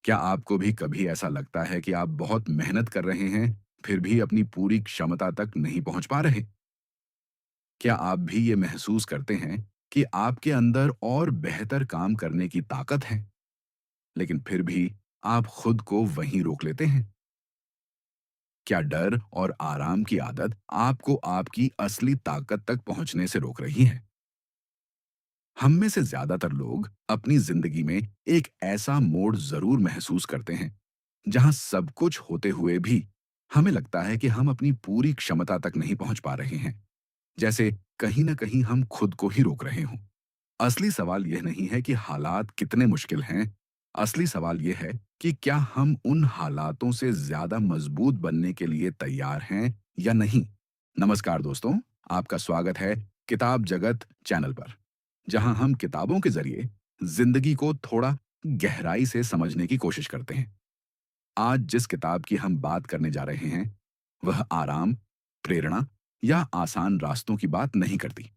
क्या आपको भी कभी ऐसा लगता है कि आप बहुत मेहनत कर रहे हैं, फिर भी अपनी पूरी क्षमता तक नहीं पहुंच पा रहे? क्या आप भी ये महसूस करते हैं कि आपके अंदर और बेहतर काम करने की ताकत है, लेकिन फिर भी आप खुद को वहीं रोक लेते हैं? क्या डर और आराम की आदत आपको आपकी असली ताकत तक पहुंचने से रोक रही है? हम में से ज्यादातर लोग अपनी जिंदगी में एक ऐसा मोड़ जरूर महसूस करते हैं जहां सब कुछ होते हुए भी हमें लगता है कि हम अपनी पूरी क्षमता तक नहीं पहुंच पा रहे हैं, जैसे कहीं ना कहीं हम खुद को ही रोक रहे हों। असली सवाल यह नहीं है कि हालात कितने मुश्किल हैं। असली सवाल यह है कि क्या हम उन हालातों से ज्यादा मजबूत बनने के लिए तैयार हैं या नहीं। नमस्कार दोस्तों, आपका स्वागत है किताब जगत चैनल पर, जहां हम किताबों के जरिए जिंदगी को थोड़ा गहराई से समझने की कोशिश करते हैं। आज जिस किताब की हम बात करने जा रहे हैं, वह आराम, प्रेरणा या आसान रास्तों की बात नहीं करती।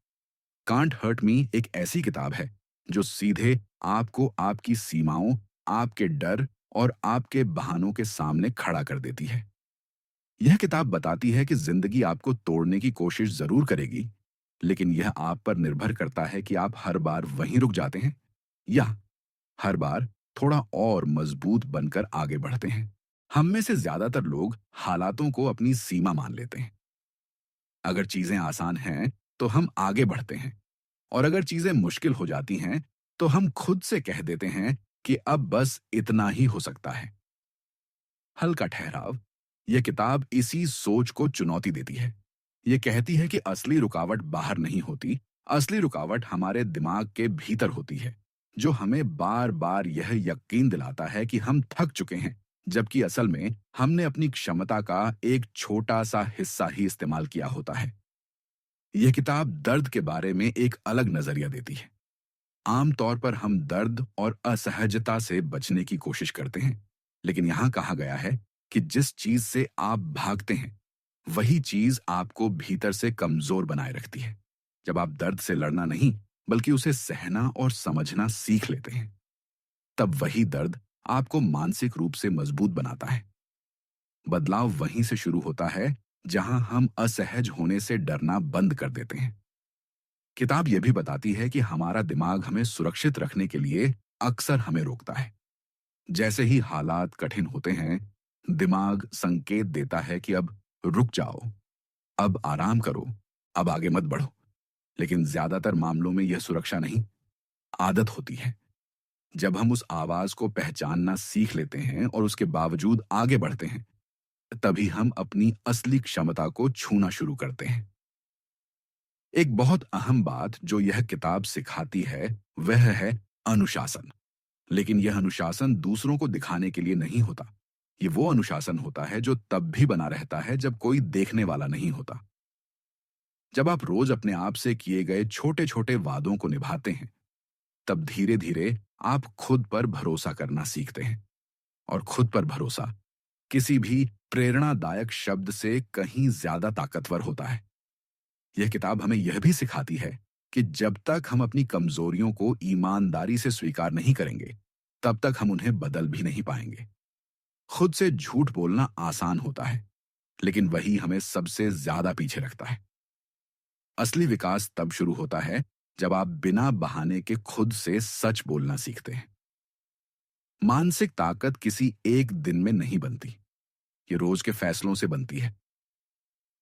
कांट हर्ट मी एक ऐसी किताब है जो सीधे आपको आपकी सीमाओं, आपके डर और आपके बहानों के सामने खड़ा कर देती है। यह किताब बताती है कि जिंदगी आपको तोड़ने की कोशिश जरूर करेगी, लेकिन यह आप पर निर्भर करता है कि आप हर बार वहीं रुक जाते हैं या हर बार थोड़ा और मजबूत बनकर आगे बढ़ते हैं। हम में से ज्यादातर लोग हालातों को अपनी सीमा मान लेते हैं। अगर चीजें आसान हैं तो हम आगे बढ़ते हैं, और अगर चीजें मुश्किल हो जाती हैं तो हम खुद से कह देते हैं कि अब बस इतना ही हो सकता है। हल्का ठहराव, यह किताब इसी सोच को चुनौती देती है। यह कहती है कि असली रुकावट बाहर नहीं होती, असली रुकावट हमारे दिमाग के भीतर होती है, जो हमें बार बार यह यकीन दिलाता है कि हम थक चुके हैं, जबकि असल में हमने अपनी क्षमता का एक छोटा सा हिस्सा ही इस्तेमाल किया होता है। यह किताब दर्द के बारे में एक अलग नजरिया देती है। आमतौर पर हम दर्द और असहजता से बचने की कोशिश करते हैं, लेकिन यहां कहा गया है कि जिस चीज से आप भागते हैं, वही चीज आपको भीतर से कमजोर बनाए रखती है। जब आप दर्द से लड़ना नहीं, बल्कि उसे सहना और समझना सीख लेते हैं, तब वही दर्द आपको मानसिक रूप से मजबूत बनाता है। बदलाव वहीं से शुरू होता है जहां हम असहज होने से डरना बंद कर देते हैं। किताब यह भी बताती है कि हमारा दिमाग हमें सुरक्षित रखने के लिए अक्सर हमें रोकता है। जैसे ही हालात कठिन होते हैं, दिमाग संकेत देता है कि अब रुक जाओ, अब आराम करो, अब आगे मत बढ़ो। लेकिन ज्यादातर मामलों में यह सुरक्षा नहीं, आदत होती है। जब हम उस आवाज को पहचानना सीख लेते हैं और उसके बावजूद आगे बढ़ते हैं, तभी हम अपनी असली क्षमता को छूना शुरू करते हैं। एक बहुत अहम बात जो यह किताब सिखाती है, वह है अनुशासन। लेकिन यह अनुशासन दूसरों को दिखाने के लिए नहीं होता। ये वो अनुशासन होता है जो तब भी बना रहता है जब कोई देखने वाला नहीं होता। जब आप रोज अपने आप से किए गए छोटे छोटे वादों को निभाते हैं, तब धीरे धीरे आप खुद पर भरोसा करना सीखते हैं। और खुद पर भरोसा किसी भी प्रेरणादायक शब्द से कहीं ज्यादा ताकतवर होता है। यह किताब हमें यह भी सिखाती है कि जब तक हम अपनी कमजोरियों को ईमानदारी से स्वीकार नहीं करेंगे, तब तक हम उन्हें बदल भी नहीं पाएंगे। खुद से झूठ बोलना आसान होता है, लेकिन वही हमें सबसे ज्यादा पीछे रखता है। असली विकास तब शुरू होता है जब आप बिना बहाने के खुद से सच बोलना सीखते हैं। मानसिक ताकत किसी एक दिन में नहीं बनती, ये रोज के फैसलों से बनती है।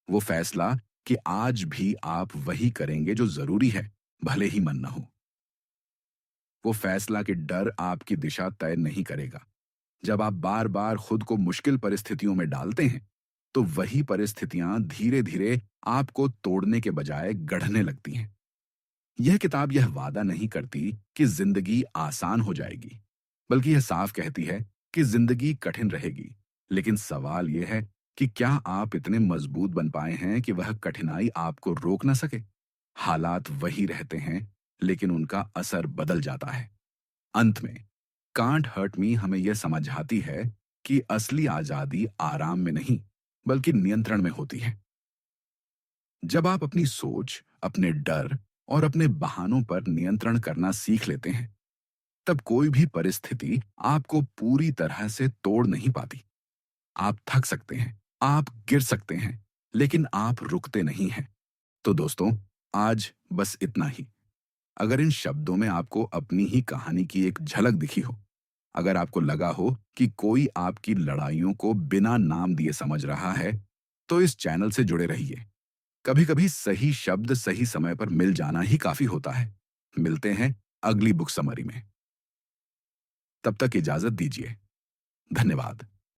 वो फैसला कि आज भी आप वही करेंगे जो जरूरी है, भले ही मन न हो। वो फैसला कि डर आपकी दिशा तय नहीं करेगा। जब आप बार बार खुद को मुश्किल परिस्थितियों में डालते हैं, तो वही परिस्थितियां धीरे धीरे आपको तोड़ने के बजाय गढ़ने लगती हैं। यह किताब यह वादा नहीं करती कि जिंदगी आसान हो जाएगी, बल्कि यह साफ कहती है कि जिंदगी कठिन रहेगी। लेकिन सवाल यह है कि क्या आप इतने मजबूत बन पाए हैं कि वह कठिनाई आपको रोक ना सके। हालात वही रहते हैं, लेकिन उनका असर बदल जाता है। अंत में कांट हर्ट मी हमें यह समझाती है कि असली आजादी आराम में नहीं, बल्कि नियंत्रण में होती है। जब आप अपनी सोच, अपने डर और अपने बहानों पर नियंत्रण करना सीख लेते हैं, तब कोई भी परिस्थिति आपको पूरी तरह से तोड़ नहीं पाती। आप थक सकते हैं, आप गिर सकते हैं, लेकिन आप रुकते नहीं हैं। तो दोस्तों, आज बस इतना ही। अगर इन शब्दों में आपको अपनी ही कहानी की एक झलक दिखी हो, अगर आपको लगा हो कि कोई आपकी लड़ाइयों को बिना नाम दिए समझ रहा है, तो इस चैनल से जुड़े रहिए। कभी-कभी सही शब्द सही समय पर मिल जाना ही काफी होता है। मिलते हैं अगली बुक समरी में। तब तक इजाजत दीजिए। धन्यवाद।